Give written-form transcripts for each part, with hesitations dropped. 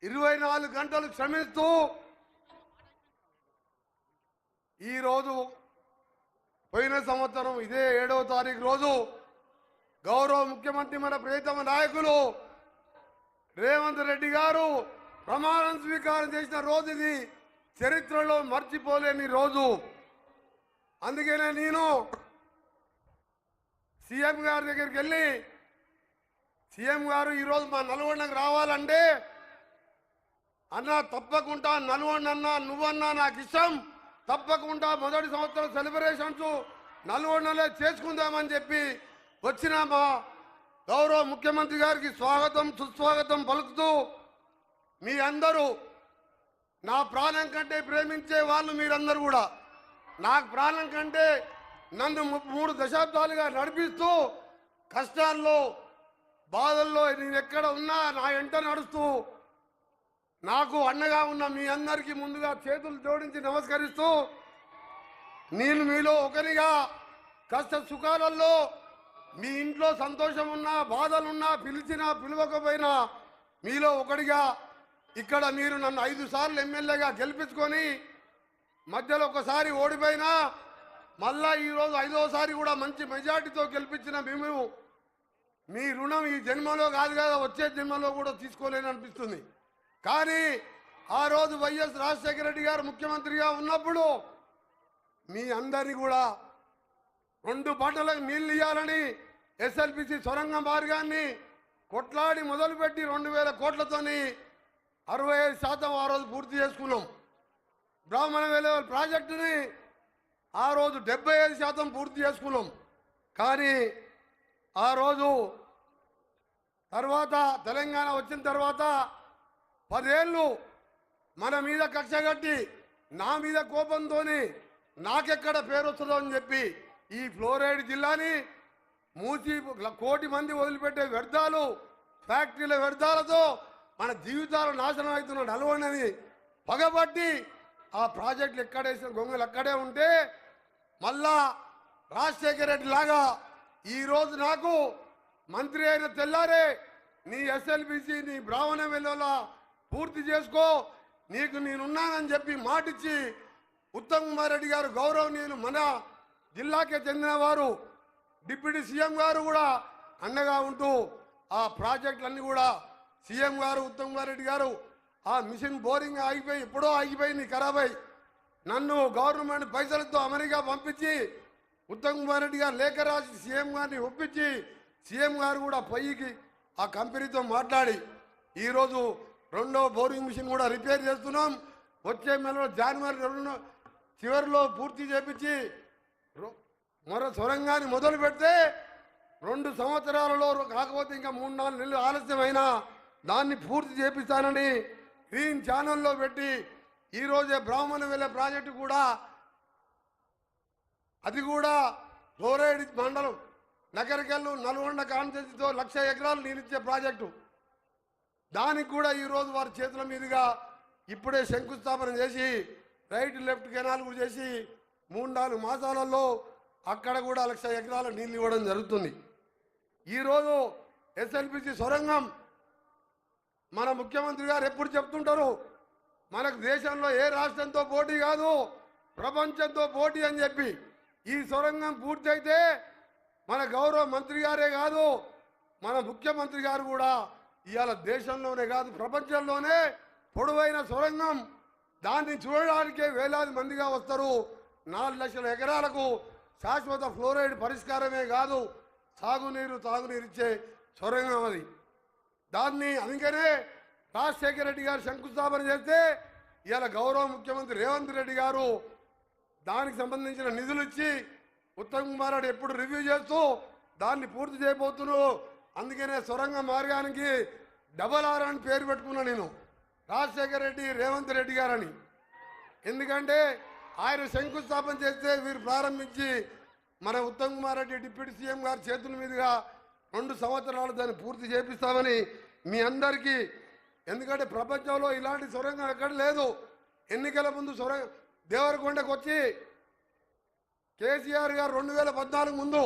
24 గంటలు శ్రమిస్తూ ఈ రోజు పోయిన సంవత్సరం ఇదే 7వ తారీఖు రోజు గౌరవ ముఖ్యమంత్రి మన ప్రియతమ నాయకులు రేవంత్ రెడ్డి గారు ప్రమాణం స్వీకారం చేసిన రోజు ఇది చరిత్రలో మర్చిపోలేని రోజు. అందుకనే నేను సీఎం గారి దగ్గరికి వెళ్ళి సీఎం గారు ఈరోజు మా నల్గొండకు రావాలంటే అన్న తప్పకుండా నల్గొండ అన్నా నువ్వన్నా నాకు ఇష్టం, తప్పకుండా మొదటి సంవత్సరం సెలబ్రేషన్స్ నల్గొండలో చేసుకుందామని చెప్పి వచ్చిన మా గౌరవ ముఖ్యమంత్రి గారికి స్వాగతం సుస్వాగతం పలుకుతూ మీ అందరూ నా ప్రాణం కంటే ప్రేమించే వాళ్ళు మీరందరూ కూడా నాకు ప్రాణం కంటే నన్ను 3 దశాబ్దాలుగా నడిపిస్తూ కష్టాల్లో బాధల్లో నేను ఎక్కడ ఉన్నా నా వెంట నడుస్తూ నాకు అండగా ఉన్న మీ అందరికీ ముందుగా చేతులు జోడించి నమస్కరిస్తూ నేను మీలో ఒకరిగా కష్ట సుఖాలలో మీ ఇంట్లో సంతోషం ఉన్నా బాధలున్నా పిలిచినా పిలవకపోయినా మీలో ఒకటిగా ఇక్కడ మీరు నన్ను 5 సార్లు ఎమ్మెల్యేగా గెలిపించుకొని మధ్యలో ఒకసారి ఓడిపోయినా మళ్ళా ఈరోజు 5వసారి కూడా మంచి మెజార్టీతో గెలిపించిన మేము మీ రుణం ఈ జన్మలో కాదు కదా వచ్చే జన్మలో కూడా తీసుకోలేని అనిపిస్తుంది. కానీ ఆ రోజు వైఎస్ రాజశేఖర రెడ్డి గారు ముఖ్యమంత్రిగా ఉన్నప్పుడు మీ అందరినీ కూడా 2 పంటలకు నీళ్లు ఇవ్వాలని ఎస్ఎల్బిసి సొరంగ మార్గాన్ని కొట్లాడి మొదలుపెట్టి 2000 కోట్లతోని 65% ఆ రోజు పూర్తి చేసుకున్నాం. బ్రాహ్మణ వెలువల ప్రాజెక్టుని ఆ రోజు 75% పూర్తి చేసుకున్నాం. కానీ ఆ రోజు తర్వాత తెలంగాణ వచ్చిన తర్వాత 10 ఏళ్ళు మన మీద కక్ష కట్టి నా మీద కోపంతో నాకెక్కడ పేరు వస్తుందో అని చెప్పి ఈ ఫ్లోరైడ్ జిల్లాని మూసి 1 కోటి మంది వదిలిపెట్టే వ్యర్థాలు ఫ్యాక్టరీల వ్యర్థాలతో మన జీవితాలు నాశనం అవుతున్న నల్గొండని పగబట్టి ఆ ప్రాజెక్టులు ఎక్కడేసిన గొంగలు అక్కడే ఉంటే మళ్ళా రాజశేఖర రెడ్డి లాగా ఈరోజు నాకు మంత్రి అయిన తెల్లారే నీ ఎస్ఎల్బిసి నీ బ్రాహ్మణ వెల్లోలా పూర్తి చేసుకో నీకు నేనున్నానని చెప్పి మాటిచ్చి ఉత్తమ్ కుమార్ రెడ్డి గారు గౌరవనీయులు మన జిల్లాకే చెందినవారు డిప్యూటీ సీఎం గారు కూడా అండగా ఉంటూ ఆ ప్రాజెక్టులన్నీ కూడా సీఎం గారు ఉత్తమ్ కుమార్ రెడ్డి గారు ఆ మిషన్ బోరింగ్ ఆగిపోయి ఎప్పుడో ఆగిపోయింది ఖరాబ్ అయి నన్ను గవర్నమెంట్ పైసలతో అమెరికా పంపించి ఉత్తమ్ కుమార్ రెడ్డి గారు లేఖ రాసి సీఎం గారిని ఒప్పించి సీఎం గారు కూడా పైకి ఆ కంపెనీతో మాట్లాడి ఈరోజు 2వ బోరింగ్ మిషన్ కూడా రిపేర్ చేస్తున్నాం. వచ్చే నెలలో జనవరి 2 చివరిలో పూర్తి చేపించి మరో సొరంగాన్ని మొదలు పెడితే 2 సంవత్సరాలలో కాకపోతే ఇంకా 3-4 నెలలు ఆలస్యమైనా దాన్ని పూర్తి చేపిస్తానని గ్రీన్ ఛానల్లో పెట్టి ఈరోజే బ్రాహ్మణ వెల్ల ప్రాజెక్టు కూడా అది కూడా ఫ్లోరైడ్ మండలం నగరికల్లు నల్గొండ కాన్స్టిట్యూన్సీతో 1,00,000 ఎకరాలు నీరిచ్చే ప్రాజెక్టు దానికి కూడా ఈరోజు వారి చేతుల మీదుగా ఇప్పుడే శంకుస్థాపన చేసి రైట్ లెఫ్ట్ కెనాల్ కూడా చేసి 3-4 మాసాలలో అక్కడ కూడా 1,00,000 ఎకరాల నీళ్ళు ఇవ్వడం జరుగుతుంది. ఈరోజు ఎస్ఎల్బిసి సొరంగం మన ముఖ్యమంత్రి గారు ఎప్పుడు చెప్తుంటారు మనకు దేశంలో ఏ రాష్ట్రంతో పోటీ కాదు ప్రపంచంతో పోటీ అని చెప్పి ఈ సొరంగం పూర్తయితే మన గౌరవ మంత్రి గారే కాదు మన ముఖ్యమంత్రి గారు కూడా ఇవాళ దేశంలోనే కాదు ప్రపంచంలోనే పొడవైన సొరంగం దాన్ని చూడడానికే వేలాది మందిగా వస్తారు. 4 లక్షల ఎకరాలకు శాశ్వత ఫ్లోరైడ్ పరిష్కారమే కాదు తాగునీరు ఇచ్చే సొరంగం అది. దాన్ని అందుకనే రాజశేఖర రెడ్డి గారు శంకుస్థాపన చేస్తే ఇవాళ గౌరవ ముఖ్యమంత్రి రేవంత్ రెడ్డి గారు దానికి సంబంధించిన నిధులు ఇచ్చి ఉత్తమ్ కుమార్ రెడ్డి ఎప్పుడు రివ్యూ చేస్తూ దాన్ని పూర్తి చేయబోతున్నారు. అందుకనే సొరంగ మార్గానికి RR అని పేరు పెట్టుకున్నా నేను రాజశేఖర రెడ్డి రేవంత్ రెడ్డి గారని. ఎందుకంటే ఆయన శంకుస్థాపన చేస్తే వీరు ప్రారంభించి మన ఉత్తమ్ కుమార్ రెడ్డి డిప్యూటీ సీఎం గారి చేతుల మీదుగా 2 సంవత్సరాలు దాన్ని పూర్తి చేపిస్తామని మీ అందరికీ. ఎందుకంటే ప్రపంచంలో ఇలాంటి సొరంగం ఎక్కడ లేదు. ఎన్నికల ముందు దేవరకొండకు వచ్చి కేసీఆర్ గారు 2014 ముందు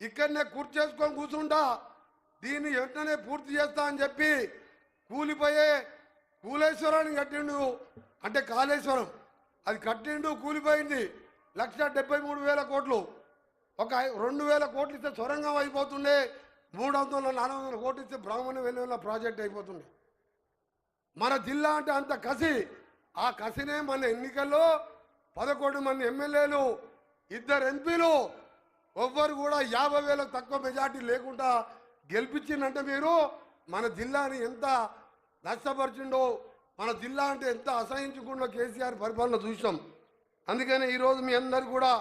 ఇక్కడనే కూర్చేసుకొని కూర్చుంటా దీన్ని వెంటనే పూర్తి చేస్తా అని చెప్పి కూలిపోయే కూలేశ్వరాన్ని కట్టిండు, అంటే కాళేశ్వరం అది కట్టిండు, కూలిపోయింది. 1,73,000 కోట్లు. ఒక 2,000 కోట్లు ఇస్తే సొరంగం అయిపోతుండే, 300-400 కోట్లు ఇస్తే బ్రాహ్మణ వెలువల ప్రాజెక్ట్ అయిపోతుండే. మన జిల్లా అంటే అంత కసి. ఆ కసినే మన ఎన్నికల్లో 11 మంది ఎమ్మెల్యేలు, 2 ఎంపీలు, ఎవ్వరు కూడా 50,000 తక్కువ మెజార్టీ లేకుండా గెలిపించిందంటే మీరు మన జిల్లాని ఎంత నష్టపరిచిండో, మన జిల్లా అంటే ఎంత అసహించుకుండా కేసీఆర్ పరిపాలన చూసాం. అందుకని ఈరోజు మీ అందరు కూడా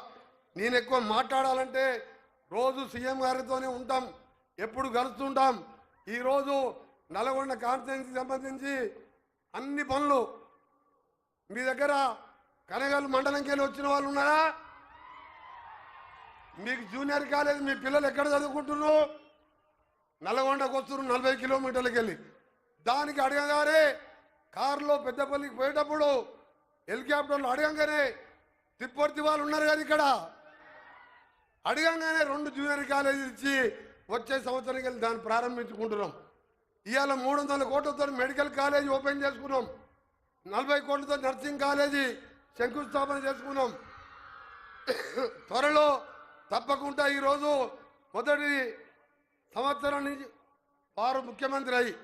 నేను ఎక్కువ మాట్లాడాలంటే రోజు సీఎం గారితోనే ఉంటాం, ఎప్పుడు కలుస్తుంటాం. ఈరోజు నల్గొండ కాన్స్టిట్యున్సీకి సంబంధించి అన్ని పనులు మీ దగ్గర కనగల్ మండలంకి వెళ్ళి వచ్చిన వాళ్ళు ఉన్నారా? మీకు జూనియర్ కాలేజ్ మీ పిల్లలు ఎక్కడ చదువుకుంటున్నారు? నల్గొండకు వస్తున్నారు 40 కిలోమీటర్లకు వెళ్ళి. దానికి అడగగానే కారులో పెద్దపల్లికి పోయేటప్పుడు హెలికాప్టర్లు అడగంగానే తిప్పర్తి వాళ్ళు ఉన్నారు కదా ఇక్కడ, అడగంగానే 2 జూనియర్ కాలేజీలు ఇచ్చి వచ్చే సంవత్సరానికి వెళ్ళి దాన్ని ప్రారంభించుకుంటున్నాం. ఇవాళ 300 కోట్లతో మెడికల్ కాలేజీ ఓపెన్ చేసుకున్నాం, 40 కోట్లతో నర్సింగ్ కాలేజీ శంకుస్థాపన చేసుకున్నాం. త్వరలో తప్పకుండా ఈరోజు మొదటి సంవత్సరం నుంచి వారు ముఖ్యమంత్రి అయ్యి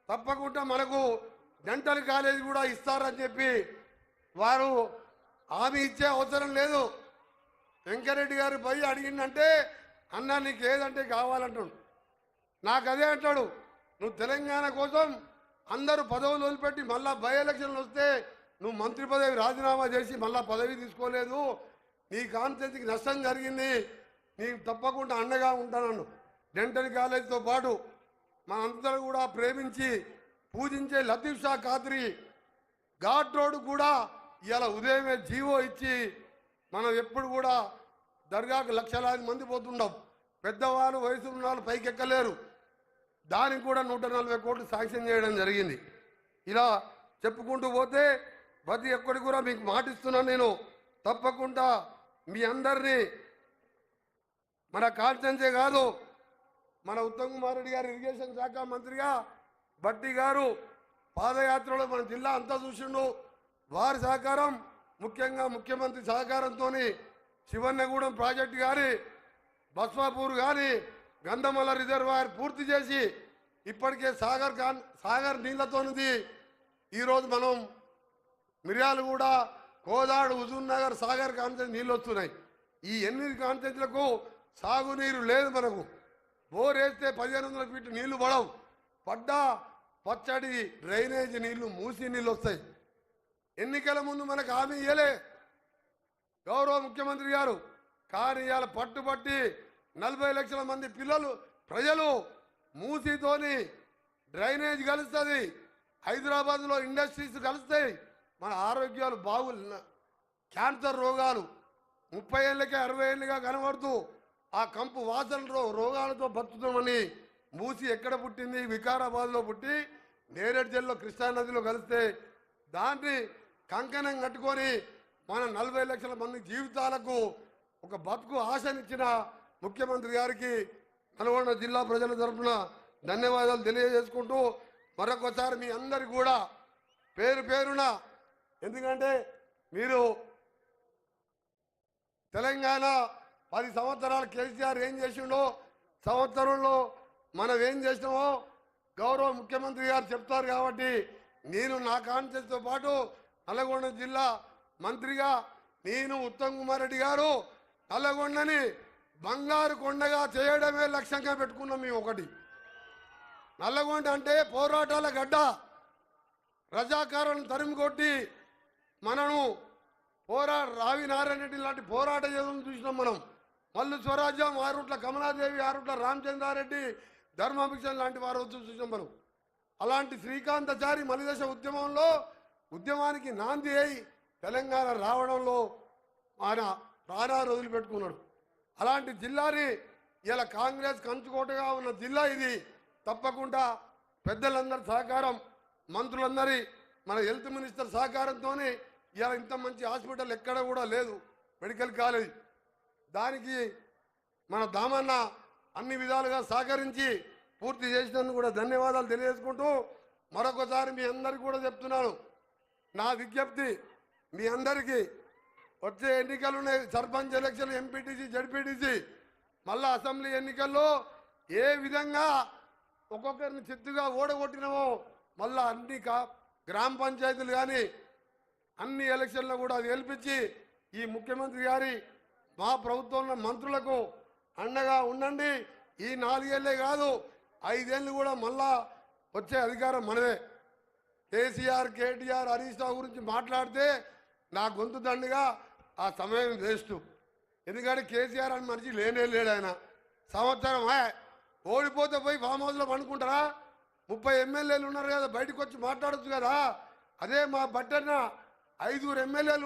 తప్పకుండా మనకు డెంటల్ కాలేజీ కూడా ఇస్తారని చెప్పి వారు హామీ ఇచ్చే అవసరం లేదు. వెంకరెడ్డి గారు పోయి అడిగిందంటే అన్న నీకు ఏదంటే కావాలంటాడు. నాకు అదే అంటాడు, నువ్వు తెలంగాణ కోసం అందరూ పదవులు వదిలిపెట్టి మళ్ళా బై ఎలక్షన్లు వస్తే నువ్వు మంత్రి పదవి రాజీనామా చేసి మళ్ళా పదవి తీసుకోలేదు, నీ కాన్స్టిట్యున్సీకి నష్టం జరిగింది, నీకు తప్పకుండా అండగా ఉంటానన్ను. డెంటల్ కాలేజీతో పాటు మనందరూ కూడా ప్రేమించి పూజించే లతీఫ్ షా ఖాద్రీ ఘాట్ రోడ్ కూడా ఇవాళ ఉదయమే జీవో ఇచ్చి మనం ఎప్పుడు కూడా దర్గాకు లక్షలాది మంది పోతుండం. పెద్దవాళ్ళు వయసు ఉన్న వాళ్ళు పైకి ఎక్కలేరు. దానికి కూడా 140 కోట్లు శాంక్షన్ చేయడం జరిగింది. ఇలా చెప్పుకుంటూ పోతే ప్రతి ఒక్కటి కూడా మీకు మాటిస్తున్నాను నేను, తప్పకుండా మీ అందరినీ మన కాన్స్టిట్యున్సీ కాదు, మన ఉత్తమ్ కుమార్ రెడ్డి గారు ఇరిగేషన్ శాఖ మంత్రిగా బట్టి గారు పాదయాత్రలో మన జిల్లా అంతా చూసిండు. వారి సహకారం, ముఖ్యంగా ముఖ్యమంత్రి సహకారంతో శివన్నగూడెం ప్రాజెక్టు కానీ, బస్వాపూర్ కానీ, గంధమల్ల రిజర్వాయర్ పూర్తి చేసి ఇప్పటికే సాగర్ నీళ్లతోనిది ఈరోజు మనం మిర్యాలగూడ, కోదాడు, హుజూర్ నగర్, సాగర్ కాన్స్టిట్యున్సీ నీళ్ళు వస్తున్నాయి. ఈ 8 కాన్స్టిట్యున్సీలకు సాగునీరు లేదు. మనకు బోర్ వేస్తే 1500 ఫీట్ నీళ్లు పడవు, పడ్డా పచ్చడి డ్రైనేజ్ నీళ్లు, మూసి నీళ్ళు వస్తాయి. ఎన్నికల ముందు మనకు హామీ ఇయ్యలే గౌరవ ముఖ్యమంత్రి గారు, కానీ ఇవాళ పట్టుబట్టి 40 లక్షల మంది ప్రజలు మూసితోని డ్రైనేజ్ కలుస్తుంది, హైదరాబాద్లో ఇండస్ట్రీస్ కలుస్తాయి, మన ఆరోగ్యాలు క్యాన్సర్ రోగాలు 30 ఏళ్ళకే 60 ఏళ్ళుగా కనబడుతూ ఆ కంపు వాసన రోగాలతో బతుకుతామని మూసి ఎక్కడ పుట్టింది? వికారాబాద్లో పుట్టి నేరేడు జిల్లాలో కృష్ణానదిలో కలిస్తే దాన్ని కంకణం కట్టుకొని మన 40 లక్షల మంది జీవితాలకు ఒక బతుకు ఆశనిచ్చిన ముఖ్యమంత్రి గారికి నల్గొండ జిల్లా ప్రజల తరఫున ధన్యవాదాలు తెలియజేసుకుంటూ మరొకసారి మీ అందరికి కూడా పేరు పేరున, ఎందుకంటే మీరు తెలంగాణ 10 సంవత్సరాలు కేసీఆర్ ఏం చేసిండో, సంవత్సరంలో మనం ఏం చేసినామో గౌరవ ముఖ్యమంత్రి గారు చెప్తారు. కాబట్టి నేను నా కాన్స్టిట్యూన్సీతో పాటు నల్గొండ జిల్లా మంత్రిగా నేను ఉత్తమ్ కుమార్ రెడ్డి గారు నల్గొండని బంగారు కొండగా చేయడమే లక్ష్యంగా పెట్టుకున్నాం. మేము ఒకటి, నల్లగొండ అంటే పోరాటాల గడ్డ, రజాకారులను తరిమి కొట్టి మనను రావి నారాయణ రెడ్డి లాంటి పోరాట యోధులను చూసినాం. మనం మల్లు స్వరాజ్యం, ఆరుట్ల కమలాదేవి, ఆరుట్ల రామచంద్రారెడ్డి, ధర్మాభిషన్ లాంటి వారు చూసినాం మనం. అలాంటి శ్రీకాంతాచారి మలిదశ ఉద్యమానికి నాంది అయి తెలంగాణ రావడంలో ఆయన ప్రాణాలు వదిలిపెట్టుకున్నాడు. అలాంటి జిల్లాని ఇలా కాంగ్రెస్ కంచుకోటగా ఉన్న జిల్లా ఇది. తప్పకుండా పెద్దలందరి సహకారం, మంత్రులందరి, మన హెల్త్ మినిస్టర్ సహకారంతోనే ఇలా ఇంత మంచి హాస్పిటల్ ఎక్కడ కూడా లేదు, మెడికల్ కాలేజ్. దానికి మన దామన్న అన్ని విధాలుగా సహకరించి పూర్తి చేసినందుకు కూడా ధన్యవాదాలు తెలియజేసుకుంటూ మరొకసారి మీ అందరికీ కూడా చెప్తున్నాను, నా విజ్ఞప్తి మీ అందరికీ వచ్చే ఎన్నికలు ఉన్నాయి, సర్పంచ్ ఎలక్షన్, ఎంపీటీసీ, జడ్పీటీసీ, మళ్ళా అసెంబ్లీ ఎన్నికల్లో ఏ విధంగా ఒక్కొక్కరిని చిత్తుగా ఓడగొట్టినామో మళ్ళా అన్ని గ్రామ పంచాయతీలు కానీ అన్ని ఎలక్షన్లో కూడా గెలిపించి ఈ ముఖ్యమంత్రి గారి మా ప్రభుత్వంలో మంత్రులకు అండగా ఉండండి. ఈ 4 ఏళ్లే కాదు 5 ఏళ్ళు కూడా మళ్ళా వచ్చే అధికారం మనదే. కేసీఆర్, కేటీఆర్, హరీష్ రావు గురించి మాట్లాడితే నా గొంతు దండుగా ఆ సమయం వేస్ట్. ఎందుకంటే కేసీఆర్ అని మనిషి లేనే లేడు. ఆయన సంవత్సరం ఓడిపోతే పోయి ఫామ్ హౌస్లో పండుకుంటారా? 30 ఎమ్మెల్యేలు ఉన్నారు కదా, బయటకు వచ్చి మాట్లాడచ్చు కదా. అదే మా బట్టన్న 5 ఎమ్మెల్యేలు